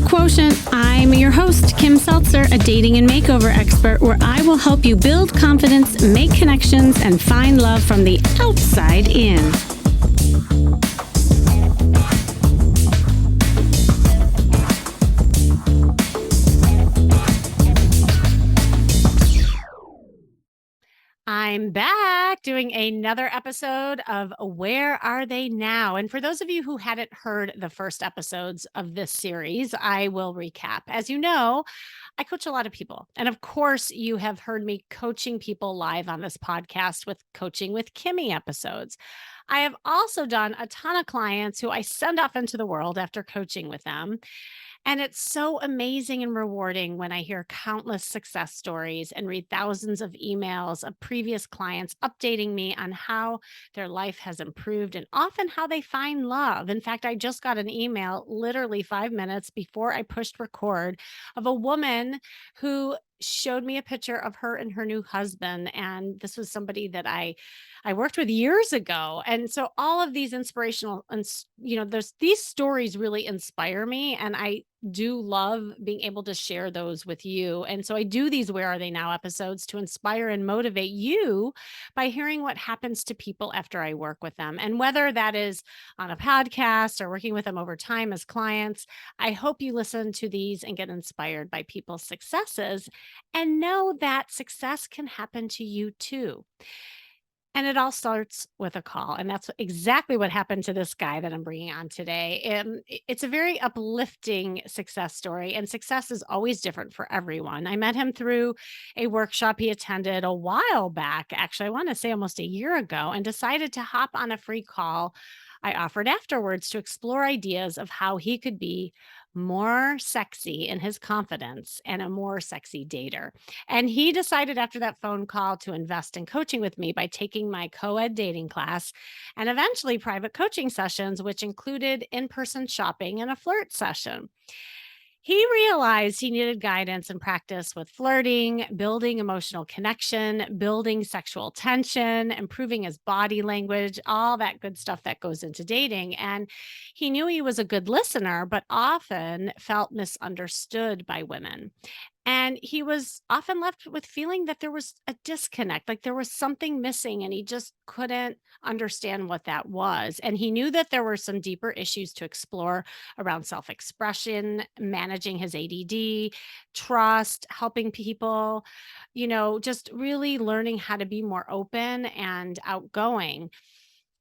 Charisma Quotient. I'm your host, Kim Seltzer, a dating and makeover expert, where I will help you build confidence, make connections, and find love from the outside in. I'm back doing another episode of Where Are They Now? And for those of you who hadn't heard the first episodes of this series, I will recap. As you know, I coach a lot of people. And of course, you have heard me coaching people live on this podcast with Coaching with Kimmy episodes. I have also done a ton of clients who I send off into the world after coaching with them. And it's so amazing and rewarding when I hear countless success stories and read thousands of emails of previous clients updating me on how their life has improved and often how they find love. In fact, I just got an email literally 5 minutes before I pushed record of a woman who showed me a picture of her and her new husband. And this was somebody that I worked with years ago. And so all of these inspirational, and there's these stories really inspire me. And I do love being able to share those with you. And so I do these Where Are They Now episodes to inspire and motivate you by hearing what happens to people after I work with them. And whether that is on a podcast or working with them over time as clients, I hope you listen to these and get inspired by people's successes and know that success can happen to you too. And it all starts with a call. And that's exactly what happened to this guy that I'm bringing on today. It's a very uplifting success story, and success is always different for everyone. I met him through a workshop he attended a while back, actually, I want to say almost a year ago, and decided to hop on a free call I offered afterwards to explore ideas of how he could be more sexy in his confidence and a more sexy dater. And he decided after that phone call to invest in coaching with me by taking my co-ed dating class and eventually private coaching sessions, which included in-person shopping and a flirt session. He realized he needed guidance and practice with flirting, building emotional connection, building sexual tension, improving his body language, all that good stuff that goes into dating. And he knew he was a good listener, but often felt misunderstood by women. And he was often left with feeling that there was a disconnect, like there was something missing, and he just couldn't understand what that was. And he knew that there were some deeper issues to explore around self expression, managing his ADD, trust, helping people, just really learning how to be more open and outgoing.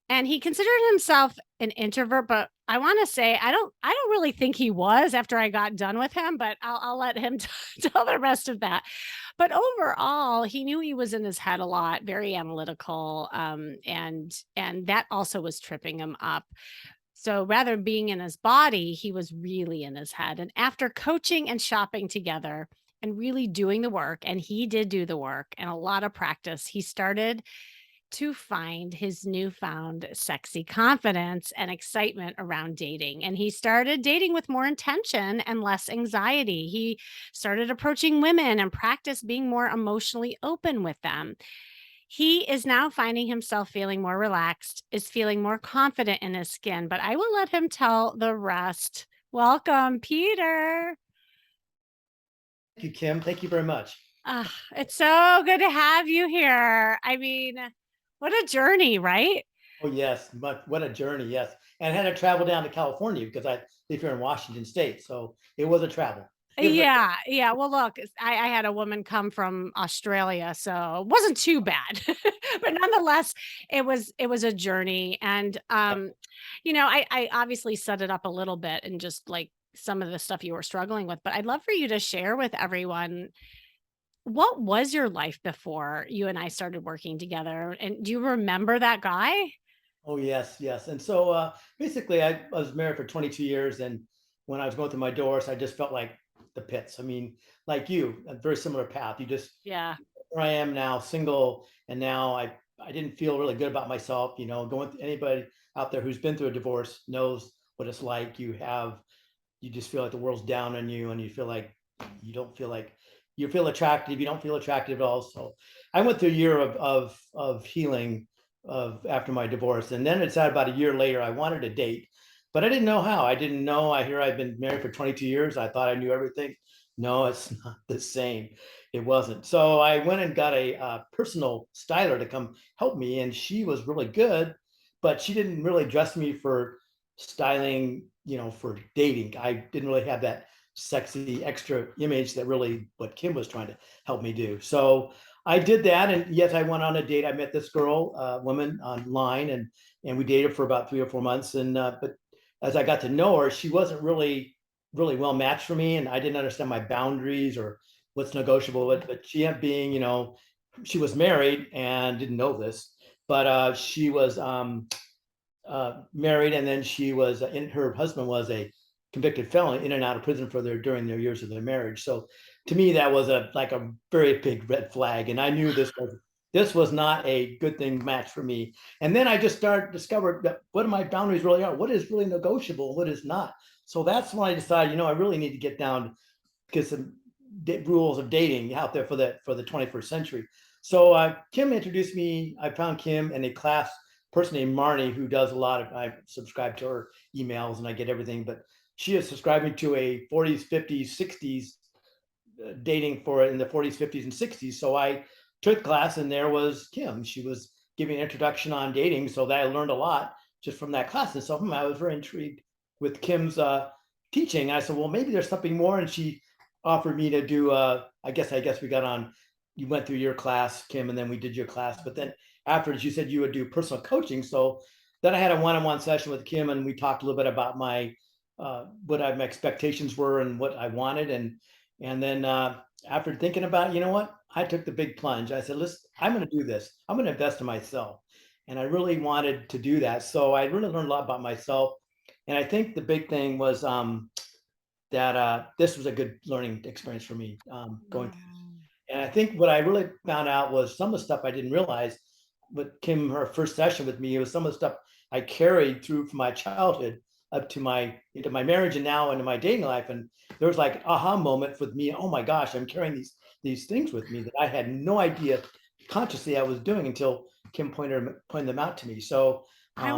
And he considered himself an introvert, but I wanna say I don't really think he was after I got done with him, but I'll let him tell the rest of that. But overall, he knew he was in his head a lot, very analytical, and that also was tripping him up. So rather than being in his body, he was really in his head. And after coaching and shopping together and really doing the work, and he did do the work and a lot of practice, he started to find his newfound sexy confidence and excitement around dating. And he started dating with more intention and less anxiety. He started approaching women and practiced being more emotionally open with them. He is now finding himself feeling more relaxed, is feeling more confident in his skin, but I will let him tell the rest. Welcome, Peter. Thank you, Kim. Thank you very much. It's so good to have you here. I mean, what a journey, right? Oh, yes. What a journey. Yes. And I had to travel down to California because I live here in Washington State. So it was a travel. Yeah, yeah. Well, look, I had a woman come from Australia, so it wasn't too bad. But nonetheless, it was a journey. And I obviously set it up a little bit and just like some of the stuff you were struggling with, but I'd love for you to share with everyone what was your life before you and I started working together? And do you remember that guy? Oh, yes. Yes. And so basically, I was married for 22 years. And when I was going through my divorce, I just felt like the pits. I mean, like you, a very similar path. You just, Yeah. here I am now, single. And now I didn't feel really good about myself. Anybody out there who's been through a divorce knows what it's like. You just feel like the world's down on you, and you feel like you don't feel like you feel attractive. You don't feel attractive at all. So I went through a year of healing of after my divorce, and then it's about a year later I wanted to date, but I didn't know how. I didn't know. I hear I've been married for 22 years. I thought I knew everything. No, it's not the same. It wasn't. So I went and got a personal styler to come help me, and she was really good, but she didn't really dress me for styling, for dating. I didn't really have that sexy extra image that really what Kim was trying to help me do. So I did that, and yes, I went on a date. I met this girl, woman online, and we dated for about 3 or 4 months. And but as I got to know her, she wasn't really well matched for me, and I didn't understand my boundaries or what's negotiable. But she ended up being, she was married and didn't know this, but she was married, and then she was in her husband was a convicted felon in and out of prison for their during their years of their marriage. So to me, that was a very big red flag, and I knew this was not a good thing match for me. And then I just started discovered that what my boundaries really are, what is really negotiable, what is not. So that's when I decided, I really need to get down, get some rules of dating out there for the 21st century. So Kim introduced me. I found Kim in a class person named Marnie who does a lot of. I subscribe to her emails and I get everything, but she has subscribed me to a 40s, 50s, 60s dating for in the 40s, 50s, and 60s. So I took class, and there was Kim. She was giving an introduction on dating, so that I learned a lot just from that class. And so I was very intrigued with Kim's teaching. I said, well, maybe there's something more. And she offered me to do. I guess we got on. You went through your class, Kim, and then we did your class. But then afterwards, you said you would do personal coaching. So then I had a one-on-one session with Kim, and we talked a little bit about my my expectations were and what I wanted. And then after thinking about it, you know what? I took the big plunge. I said, listen, I'm going to do this. I'm going to invest in myself. And I really wanted to do that. So I really learned a lot about myself. And I think the big thing was that this was a good learning experience for me going through this. Wow. And I think what I really found out was some of the stuff I didn't realize with Kim, her first session with me, it was some of the stuff I carried through from my childhood up to into my marriage and now into my dating life. And there was like aha moment with me. Oh my gosh, I'm carrying these things with me that I had no idea consciously I was doing until Kim pointed them out to me. So um, I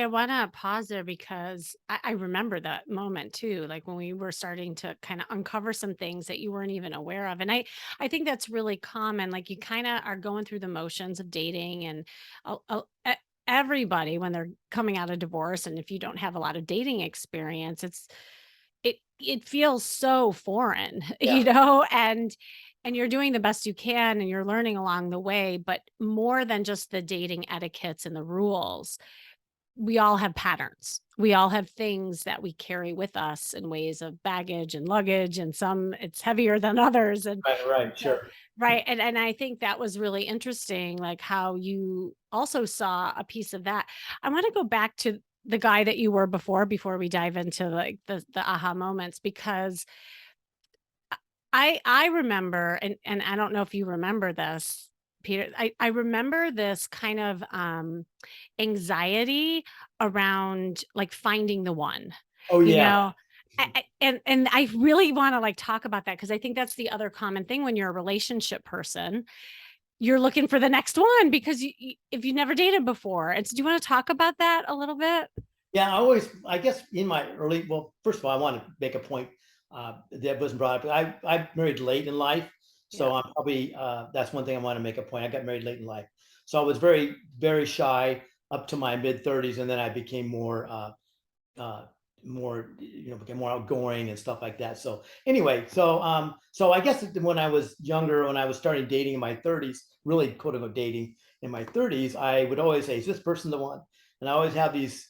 want to pause there because I remember that moment too, like when we were starting to kind of uncover some things that you weren't even aware of. And I think that's really common. Like you kind of are going through the motions of dating and everybody when they're coming out of divorce. And if you don't have a lot of dating experience, it feels so foreign, yeah, and you're doing the best you can and you're learning along the way, but more than just the dating etiquettes and the rules, we all have patterns. We all have things that we carry with us in ways of baggage and luggage, and some it's heavier than others. And right, so, sure. right. And I think that was really interesting, like how you also saw a piece of that. I want to go back to the guy that you were before we dive into like the aha moments, because I remember, and I don't know if you remember this, Peter. I remember this kind of anxiety around like finding the one, Oh you yeah, know. And I really want to like talk about that because I think that's the other common thing when you're a relationship person. You're looking for the next one because if you never dated before. And so do you want to talk about that a little bit? yeah. I guess in my early, well, first of all, I want to make a point that wasn't brought up. I married late in life, Yeah. so I'm probably that's one thing I want to make a point. I got married late in life, so I was very very shy up to my mid 30s, and then I became uh, became more outgoing and stuff like that. So anyway, so I guess when I was younger, when I was starting dating in my 30s, really quote unquote dating in my 30s, I would always say, "Is this person the one?" And I always have these,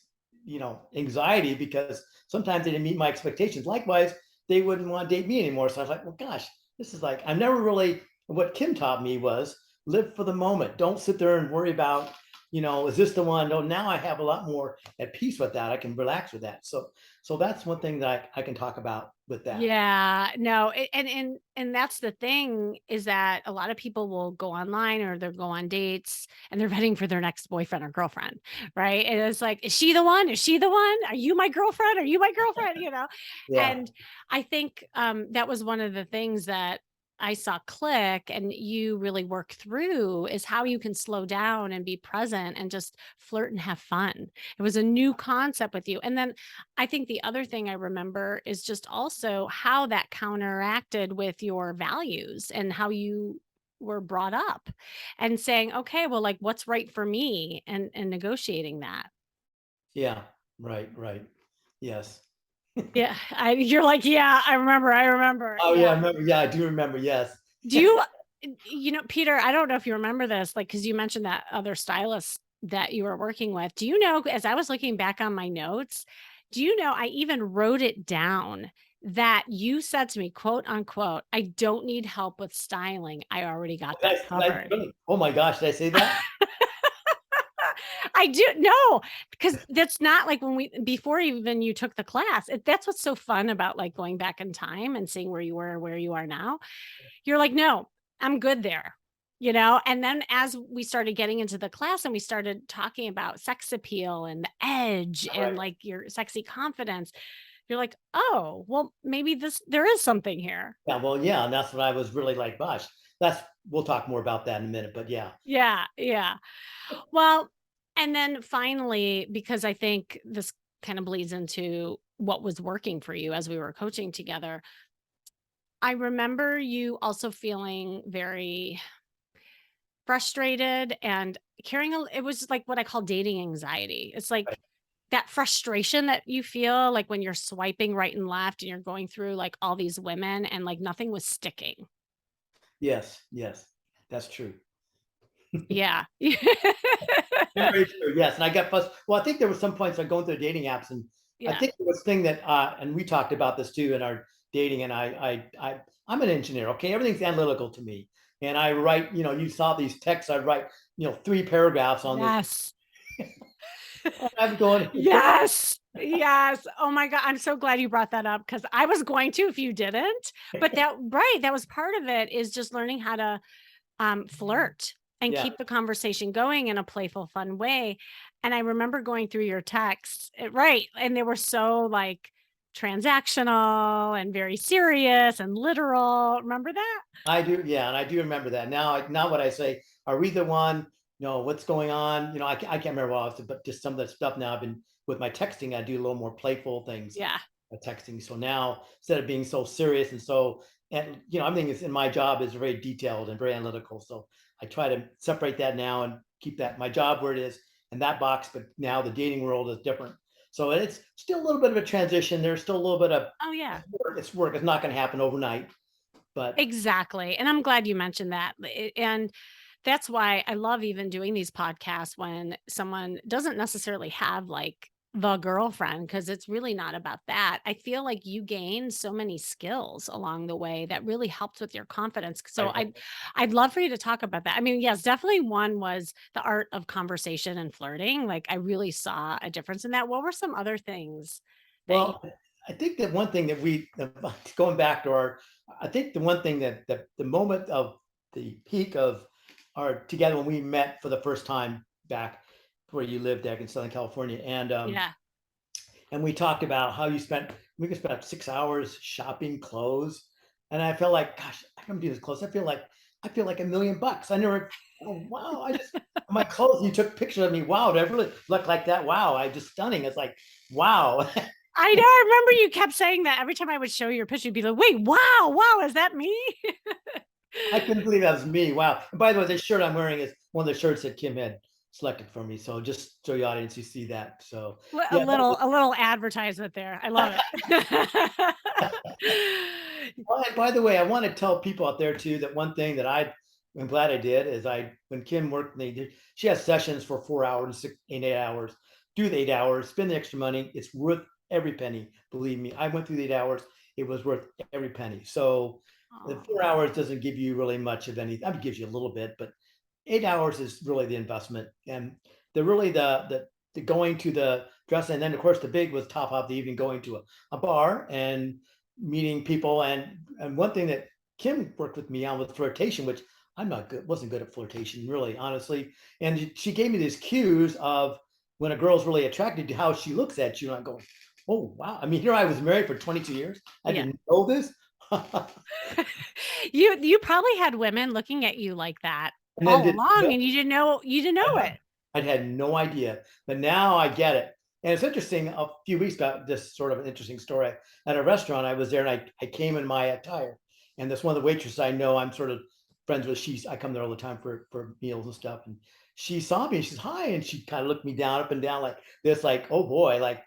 anxiety because sometimes they didn't meet my expectations. Likewise, they wouldn't want to date me anymore. So I was like, well, gosh, this is like I've never really. What Kim taught me was live for the moment. Don't sit there and worry about, is this the one? No, now I have a lot more at peace with that. I can relax with that. So that's one thing that I can talk about with that. Yeah, no, and that's the thing is that a lot of people will go online or they'll go on dates and they're vetting for their next boyfriend or girlfriend, right? And it's like, is she the one? Is she the one? Are you my girlfriend? Are you my girlfriend? Yeah. And I think that was one of the things that I saw click and you really work through is how you can slow down and be present and just flirt and have fun. It was a new concept with you. And then I think the other thing I remember is just also how that counteracted with your values and how you were brought up and saying, okay, well, like what's right for me and negotiating that. Yeah. Right. Right. Yes. Yeah. You're like, yeah, I remember. Oh yeah, I Yeah. remember. Yeah, I do remember. Yes. Do you Peter, I don't know if you remember this, like, because you mentioned that other stylist that you were working with. Do you know, as I was looking back on my notes, do you know I even wrote it down that you said to me, quote unquote, "I don't need help with styling. I already got that covered." Really? Oh my gosh, did I say that? I do no, because that's not like when we before even you took the class. That's what's so fun about like going back in time and seeing where you were, where you are now. You're like, "No, I'm good there." And then as we started getting into the class and we started talking about sex appeal and the edge All and right. like your sexy confidence, you're like, "Oh, well, maybe there is something here." Yeah, well, yeah, and that's what I was really like, gosh, that's we'll talk more about that in a minute, but yeah. Yeah, yeah. Well, and then finally, because I think this kind of bleeds into what was working for you as we were coaching together, I remember you also feeling very frustrated and it was like what I call dating anxiety. It's Right. like that frustration that you feel like when you're swiping right and left and you're going through like all these women and like nothing was sticking. Yes, yes, that's true. Yeah. Very true, yes, and I got well, I think there were some points on going through dating apps, and I Yeah. think there was thing that, and we talked about this too in our dating, and I'm an engineer, okay? Everything's analytical to me, and I write, you saw these texts, I write, 3 paragraphs on this. Yes. I'm going, Yes. Yes. Oh my god, I'm so glad you brought that up because I was going to if you didn't. But that was part of it is just learning how to flirt and yeah, keep the conversation going in a playful, fun way. And I remember going through your texts, right? And they were so like transactional and very serious and literal. Remember that? I do, yeah, and I do remember that. Now what I say, are we the one? What's going on? I can't remember what else, but just some of the stuff now I've been with my texting, I do a little more playful things Yeah. texting. So now instead of being so serious and everything is in my job is very detailed and very analytical. So I try to separate that now and keep that my job where it is in that box, but now the dating world is different. So it's still a little bit of a transition. There's still a little bit of Oh yeah. work. It's work. It's not going to happen overnight, but Exactly. And I'm glad you mentioned that. And that's why I love even doing these podcasts when someone doesn't necessarily have like the girlfriend, because it's really not about that. I feel like you gain so many skills along the way that really helped with your confidence. So right. I'd love for you to talk about that. I mean, yes, definitely one was the art of conversation and flirting. Like I really saw a difference in that. What were some other things that you Well, I think that one thing that going back to I think the one thing that the moment of the peak of our together when we met for the first time back where you lived back in Southern California, yeah. and we talked about how we could spend 6 hours shopping clothes, and I felt like, gosh, I can do this clothes. I feel like $1,000,000. I never. Oh wow! I just my clothes. You took pictures of me. Wow, do I really look like that? Wow, I just stunning. It's like wow. I know, I remember you kept saying that every time I would show you your picture, you'd be like, "Wait, wow, wow, is that me?" I couldn't believe that was me. Wow. And by the way, the shirt I'm wearing is one of the shirts that Kim had selected for me. So just so the audience, you see that. So A yeah. little advertisement there. I love it. By the way, I want to tell people out there too that one thing that I'm glad I did is when Kim worked, she has sessions for 4 hours, 8 hours. Do the 8 hours, spend the extra money. It's worth every penny. Believe me, I went through the 8 hours. It was worth every penny. So the Aw, 4 hours doesn't give you really much of anything. It gives you a little bit, but 8 hours is really the investment. And the really the going to the dress, and then of course the big was top of the evening going to a bar and meeting people. And one thing that Kim worked with me on was flirtation, which I'm not good, wasn't good at flirtation, really, honestly. And she gave me these cues of when a girl's really attracted to how she looks at you. And I'm going, oh wow. I mean, here I was married for 22 years. I yeah. didn't know this. You probably had women looking at you like that And then all did along, and you didn't know it. I had no idea, but now I get it. And it's interesting. A few weeks back, this sort of an interesting story. At a restaurant, I was there, and I came in my attire, and this one of the waitresses I know, I'm sort of friends with. I come there all the time for meals and stuff, and she saw me. And she's hi, and she kind of looked me down, up and down, like this, like oh boy, like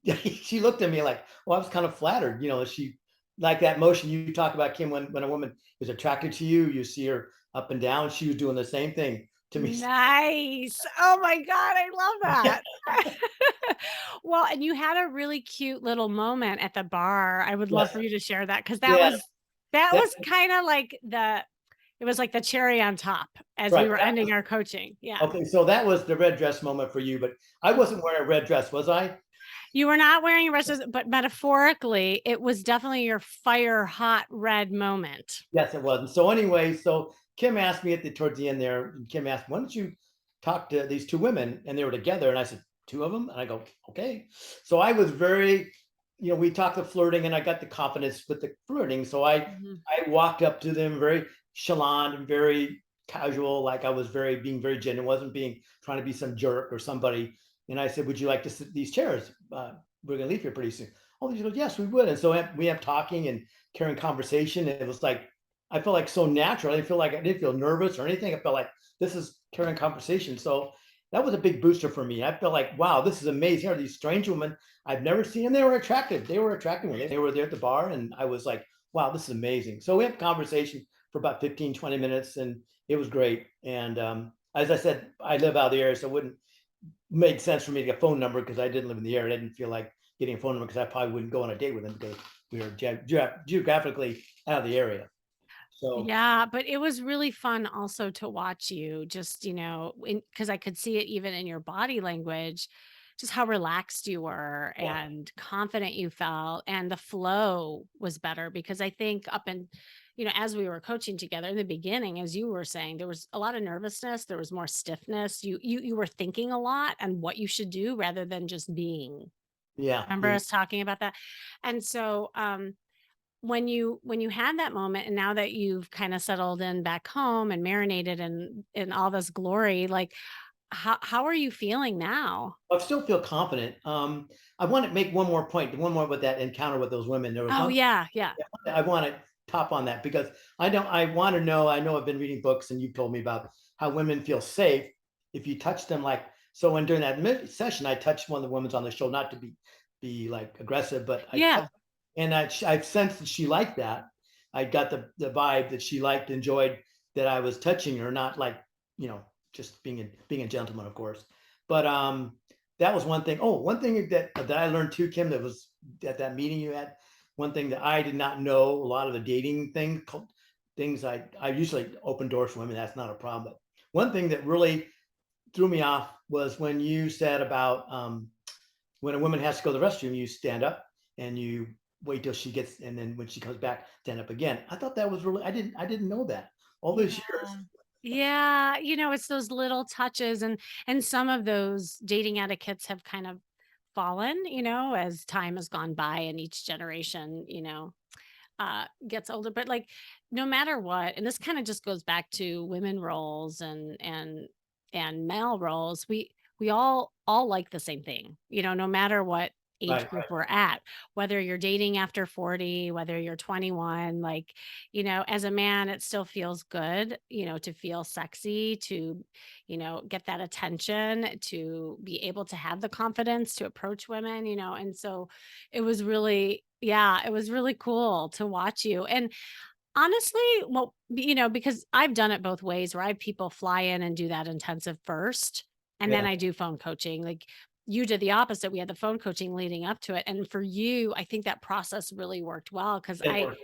she looked at me like, well, I was kind of flattered, she like that motion you talk about, Kim, when a woman is attracted to you, you see her up and down. She was doing the same thing to me. Nice. Oh my god, I love that. Well, and you had a really cute little moment at the bar. I would love Yes, for you to share that because that yeah, was that that, was kinda like it was like the cherry on top as we right. were ending our coaching. Yeah. Okay, so that was the red dress moment for you, but I wasn't wearing a red dress, was I? You were not wearing a red, but metaphorically, it was definitely your fire hot red moment. Yes, it was. And so anyway, so Kim asked me towards the end there, and Kim asked, "Why don't you talk to these two women?" And they were together, and I said, two of them? And I go, okay. So I was very, we talked the flirting, and I got the confidence with the flirting. So I Mhm. I walked up to them very chalant and very casual, like I was being very genuine, wasn't being trying to be some jerk or somebody. And I said, "Would you like to sit in these chairs? We're gonna leave here pretty soon." Oh, she goes, "Yes, we would." And so we have talking and carrying conversation. And it was like I felt like so natural. I didn't feel nervous or anything. I felt like this is carrying conversation. So that was a big booster for me. I felt like, wow, this is amazing. Here are these strange women I've never seen, and they were attractive. They were attractive when they were there at the bar, and I was like, wow, this is amazing. So we had a conversation for about 15, 20 minutes, and it was great. And as I said, I live out of the area, so it wouldn't make sense for me to get a phone number because I didn't live in the area. I didn't feel like getting a phone number because I probably wouldn't go on a date with them because we were geographically out of the area. So Yeah, but it was really fun also to watch you just, because I could see it even in your body language, just how relaxed you were yeah, and confident you felt. And the flow was better because I think as we were coaching together in the beginning, as you were saying, there was a lot of nervousness, there was more stiffness. You were thinking a lot and what you should do rather than just being. yeah, Remember yeah. us talking about that? And so, when you had that moment and now that you've kind of settled in back home and marinated in all this glory, like how are you feeling now? I still feel confident. I want to make one more point, one more with that encounter with those women. There was Oh one yeah, yeah. thing I want to top on that because I want to know. I know I've been reading books, and you've told me about how women feel safe if you touch them. Like so, when during that session, I touched one of the women's on the shoulder, not to be like aggressive, but I Yeah. touched, and I sensed that she liked that. I got the vibe that she liked, enjoyed that I was touching her, not like you know just being a gentleman, of course. But that was one thing. Oh, one thing that I learned too, Kim, that was at that meeting you had. One thing that I did not know, a lot of the dating things I usually open doors for women. That's not a problem. But one thing that really threw me off was when you said about when a woman has to go to the restroom, you stand up and you wait till she gets, and then when she comes back, stand up again. I thought that was really I didn't know that all those years. Yeah. Yeah, it's those little touches and some of those dating etiquettes have kind of fallen, as time has gone by and each generation, gets older. But like no matter what, and this kind of just goes back to women roles and male roles, we all like the same thing, no matter what age Right, group we're at, whether you're dating after 40, whether you're 21, like, as a man, it still feels good, to feel sexy, to, get that attention, to be able to have the confidence to approach women, and so it was really cool to watch you. And honestly, well, because I've done it both ways where I have people fly in and do that intensive first, and then yeah, I do phone coaching. Like you did the opposite. We had the phone coaching leading up to it. And for you, I think that process really worked well because it I worked.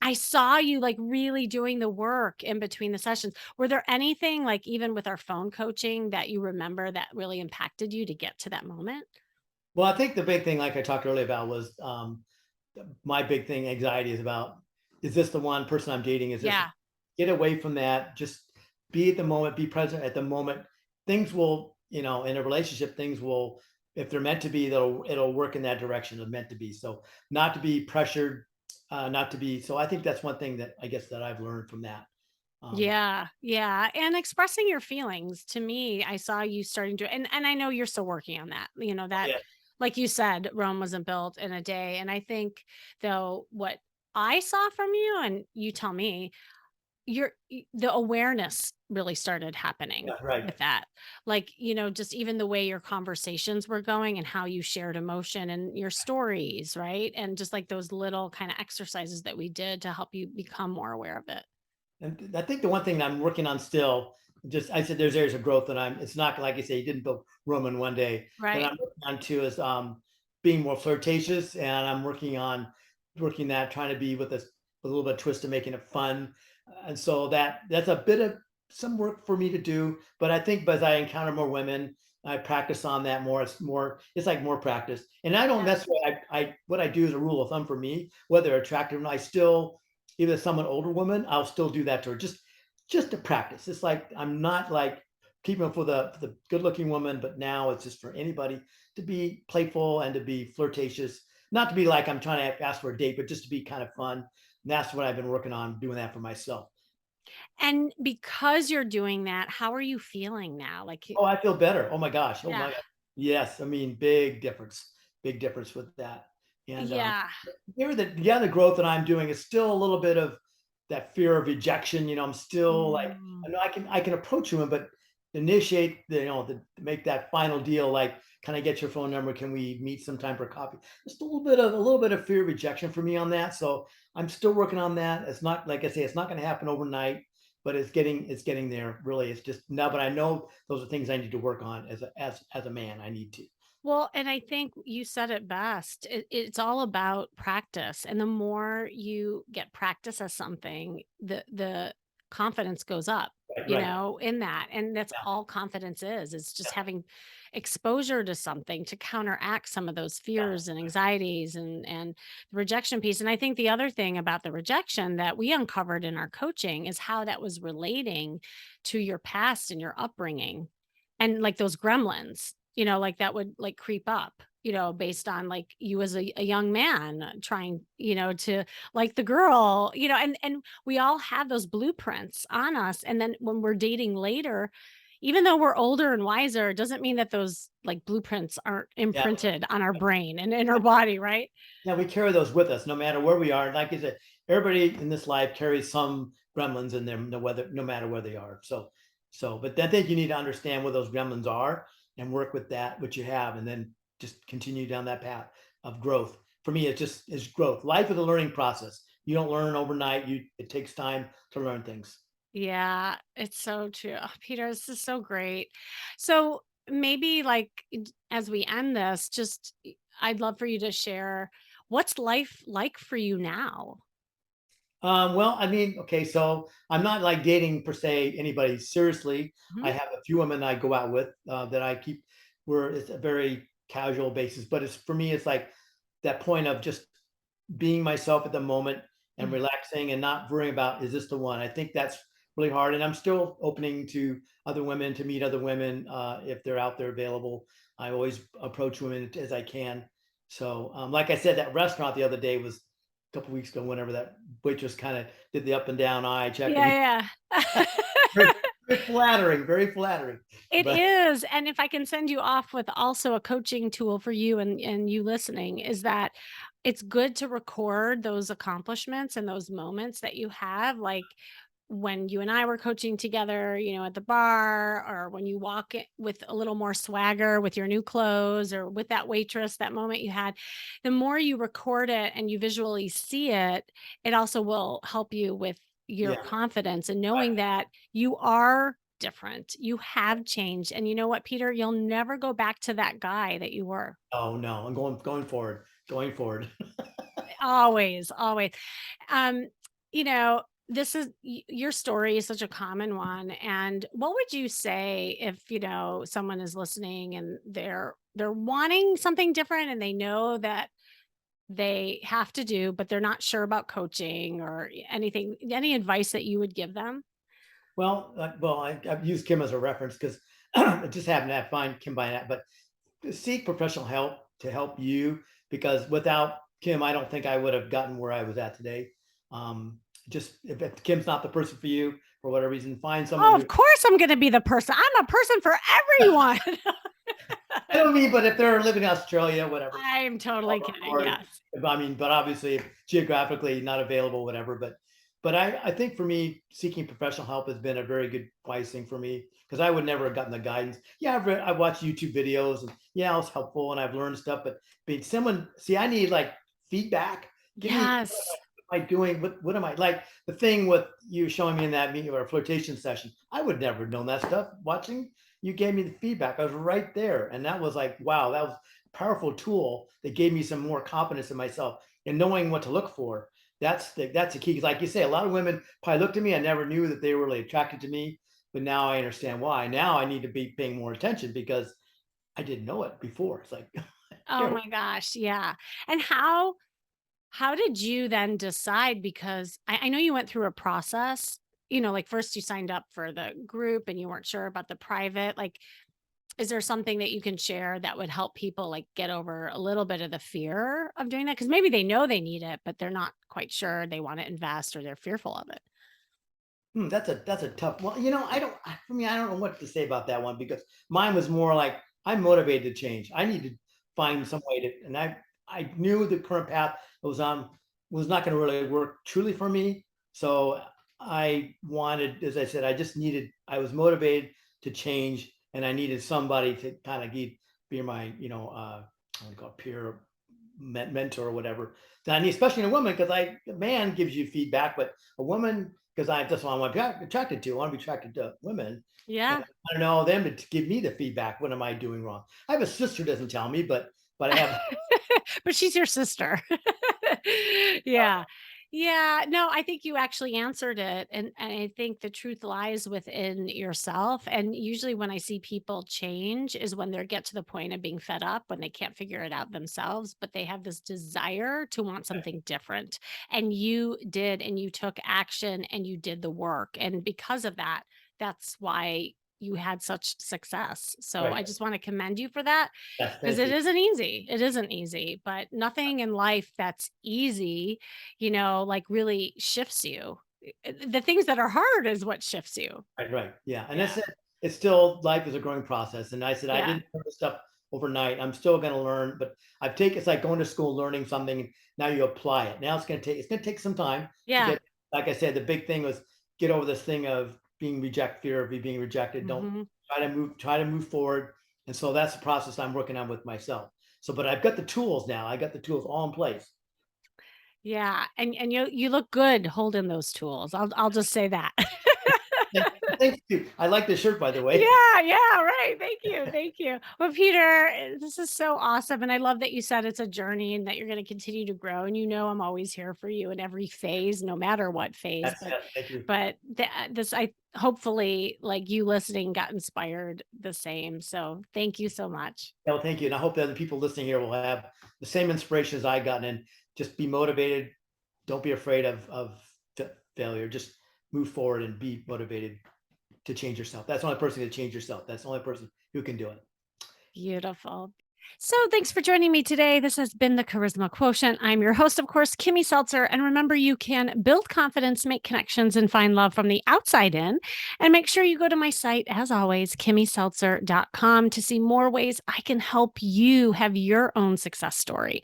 I saw you like really doing the work in between the sessions. Were there anything like even with our phone coaching that you remember that really impacted you to get to that moment? Well, I think the big thing, like I talked earlier about, was my big thing. Anxiety is about: is this the one person I'm dating? Is this Yeah. get away from that? Just be at the moment, be present at the moment. Things will, in a relationship, things will, if they're meant to be, it'll work in that direction. It's meant to be. So not to be pressured not to be. So I think that's one thing that I guess that I've learned from that. Um, Yeah, yeah, and expressing your feelings. To me, I saw you starting to, and I know you're still working on that. That, yeah, like you said, Rome wasn't built in a day. And I think, though, what I saw from you, and you tell me, the awareness really started happening yeah, right. with that. Like, just even the way your conversations were going and how you shared emotion and your stories, right? And just like those little kind of exercises that we did to help you become more aware of it. And I think the one thing that I'm working on still, just I said there's areas of growth that it's not like I say, you didn't build Rome in one day. That Right. I'm working on too is being more flirtatious, and I'm working that, trying to be with a little bit of twist of making it fun. And so that's a bit of some work for me to do. But I think as I encounter more women, I practice on that more. It's like more practice. And I don't, Yeah. that's what I what I do as a rule of thumb for me, whether attractive or not, I still, even if someone older woman, I'll still do that to her, just to practice. It's like I'm not like keeping up for the good looking woman, but now it's just for anybody to be playful and to be flirtatious, not to be like I'm trying to ask for a date, but just to be kind of fun. And that's what I've been working on, doing that for myself. And because you're doing that, how are you feeling now? Like, Oh, I feel better. Oh my gosh. Oh yeah. my God. Yes. I mean, big difference with that. And Yeah. Maybe the other growth that I'm doing is still a little bit of that fear of rejection. I'm still like, Mm. I know I can approach him, but initiate to make that final deal. Like, can I get your phone number? Can we meet sometime for coffee? Just a little bit of fear of rejection for me on that. So I'm still working on that. It's not, like I say, it's not going to happen overnight, but it's getting there. Really, it's just now. But I know those are things I need to work on as a man. I need to. Well, and I think you said it best. It's all about practice. And the more you get practice at something, the confidence goes up, Right. Right. in that. And that's Yeah. all confidence is. It's just Yeah. having exposure to something to counteract some of those Yeah. fears and anxieties and the rejection piece. And I think the other thing about the rejection that we uncovered in our coaching is how that was relating to your past and your upbringing and like those gremlins, like that would like creep up, based on like you as a young man trying, to like the girl, and we all have those blueprints on us. And then when we're dating later, even though we're older and wiser, it doesn't mean that those like blueprints aren't Yeah. imprinted on our brain and in our body, right? Yeah, we carry those with us no matter where we are. Like I said, everybody in this life carries some gremlins in them, no matter where they are. But I think you need to understand what those gremlins are and work with that, what you have, and then just continue down that path of growth. For me, it's just is growth. Life is a learning process. You don't learn overnight. It takes time to learn things. Yeah, it's so true. Oh, Peter, this is so great. So maybe like as we end this, I'd love for you to share what's life like for you now? Well, I mean, okay, so I'm not like dating per se anybody seriously. Mhm. I have a few women I go out with that I keep where it's a very casual basis, but it's for me, it's like that point of just being myself at the moment and Mm. relaxing and not worrying about is this the one. I think that's really hard, and I'm still opening to other women to meet other women if they're out there available. I always approach women as I can. So, like I said, that restaurant the other day was a couple weeks ago. Whenever that waitress kind of did the up and down eye check, and Yeah, yeah. very, very flattering, very flattering. It But is, and if I can send you off with also a coaching tool for you and you listening, is that it's good to record those accomplishments and those moments that you have, like when you and I were coaching together, at the bar, or when you walk it with a little more swagger with your new clothes, or with that waitress, that moment you had. The more you record it and you visually see it, it also will help you with your yeah, confidence and knowing that you are different. You have changed. And you know what, Peter? You'll never go back to that guy that you were. oh no, I'm going forward, going forward. Always, always. Um, this is your story is such a common one. And what would you say if, someone is listening and they're wanting something different and they know that they have to do, but they're not sure about coaching or anything, any advice that you would give them? I've used Kim as a reference because I just happened to find Kim by that. But seek professional help to help you, because without Kim, I don't think I would have gotten where I was at today. Um, just if Kim's not the person for you for whatever reason, find someone Oh, who. of course I'm going to be the person. I'm a person for everyone. I don't mean, but if they're living in Australia, whatever, I'm totally kidding. or Yes. I mean, but obviously geographically not available, whatever. But I think for me, seeking professional help has been a very good wise thing for me because I would never have gotten the guidance. Yeah, I've watched YouTube videos and yeah, it was helpful and I've learned stuff. But being someone, see, I need like feedback. Give me Yes. what am I doing? What am I like? The thing with you showing me in that meeting or flirtation session, I would never have known that stuff. Watching you gave me the feedback. I was right there, and that was like, wow, that was a powerful tool that gave me some more confidence in myself and knowing what to look for. That's the key. Because like you say, a lot of women probably looked at me. I never knew that they were really attracted to me, but now I understand why. Now I need to be paying more attention because I didn't know it before. It's like, Oh here, my gosh. Yeah. And how did you then decide? Because I know you went through a process, like first you signed up for the group and you weren't sure about the private. Like, is there something that you can share that would help people like get over a little bit of the fear of doing that? Because maybe they know they need it, but they're not quite sure they want to invest or they're fearful of it. that's a tough one. I don't. For me, I don't know what to say about that one because mine was more like I'm motivated to change. I need to find some way to, and I knew the current path I was on was not going to really work truly for me. So I wanted, as I said, I just needed. I was motivated to change, and I needed somebody to kind of be my, I want to call it peer mentor or whatever. And I need, especially in a woman, because a man gives you feedback, but a woman, because that's what I want to be attracted to. I want to be attracted to women. And Yeah. I don't know them to give me the feedback. What am I doing wrong? I have a sister who doesn't tell me, but I have. But she's your sister. Yeah. Yeah. No, I think you actually answered it. And I think the truth lies within yourself. And usually when I see people change is when they get to the point of being fed up, when they can't figure it out themselves, but they have this desire to want something different. And you did, and you took action and you did the work. And because of that, that's why you had such success. So Right. I just want to commend you for that. Yes, 'Cause thank it you. isn't easy. It isn't easy, but nothing in life that's easy, like really shifts you. The things that are hard is what shifts you. Right. Yeah. And Yeah. that's it. It's still life is a growing process. And I said I Yeah. didn't learn this stuff overnight. I'm still going to learn, but I've taken it's like going to school, learning something. Now you apply it. Now it's going to take some time to Yeah. get. Like I said, the big thing was get over this thing of fear of being rejected. Don't Mhm. try to move forward. And so that's the process I'm working on with myself. So, but I've got the tools now. I got the tools all in place. Yeah, and you look good holding those tools. I'll just say that. Thank you. I like the shirt, by the way. Yeah, yeah, right. Thank you. Thank you. Well, Peter, this is so awesome. And I love that you said it's a journey and that you're going to continue to grow. And I'm always here for you in every phase, no matter what phase. That's it. Thank you. This, I hopefully, like you listening, got inspired the same. So thank you so much. Well, thank you. And I hope that the people listening here will have the same inspiration as I gotten and just be motivated. Don't be afraid of failure. Just move forward and be motivated to change yourself. That's the only person to change yourself. That's the only person who can do it. Beautiful. So, thanks for joining me today. This has been the Charisma Quotient. I'm your host, of course, Kimmy Seltzer. And remember, you can build confidence, make connections, and find love from the outside in. And make sure you go to my site, as always, kimmyseltzer.com, to see more ways I can help you have your own success story.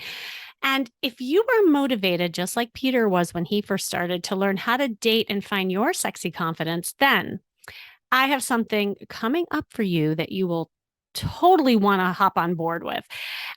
And if you were motivated, just like Peter was when he first started, to learn how to date and find your sexy confidence, then I have something coming up for you that you will totally want to hop on board with.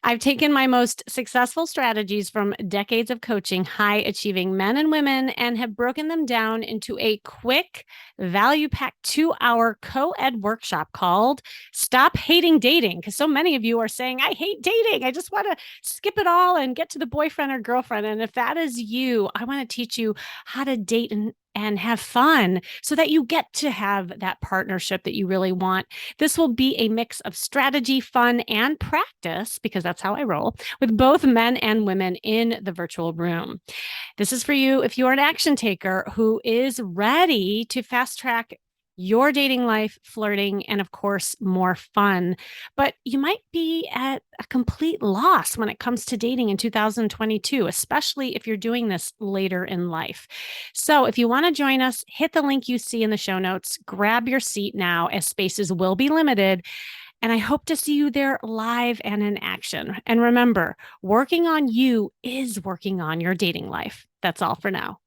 I've taken my most successful strategies from decades of coaching high achieving men and women and have broken them down into a quick, value packed 2-hour co ed workshop called Stop Hating Dating. Because so many of you are saying, I hate dating. I just want to skip it all and get to the boyfriend or girlfriend. And if that is you, I want to teach you how to date and have fun so that you get to have that partnership that you really want. This will be a mix of strategy, fun, and practice, because that's how I roll, with both men and women in the virtual room. This is for you if you're an action taker who is ready to fast track your dating life, flirting, and of course, more fun. But you might be at a complete loss when it comes to dating in 2022, especially if you're doing this later in life. So, if you want to join us, hit the link you see in the show notes, grab your seat now as spaces will be limited. And I hope to see you there live and in action. And remember, working on you is working on your dating life. That's all for now.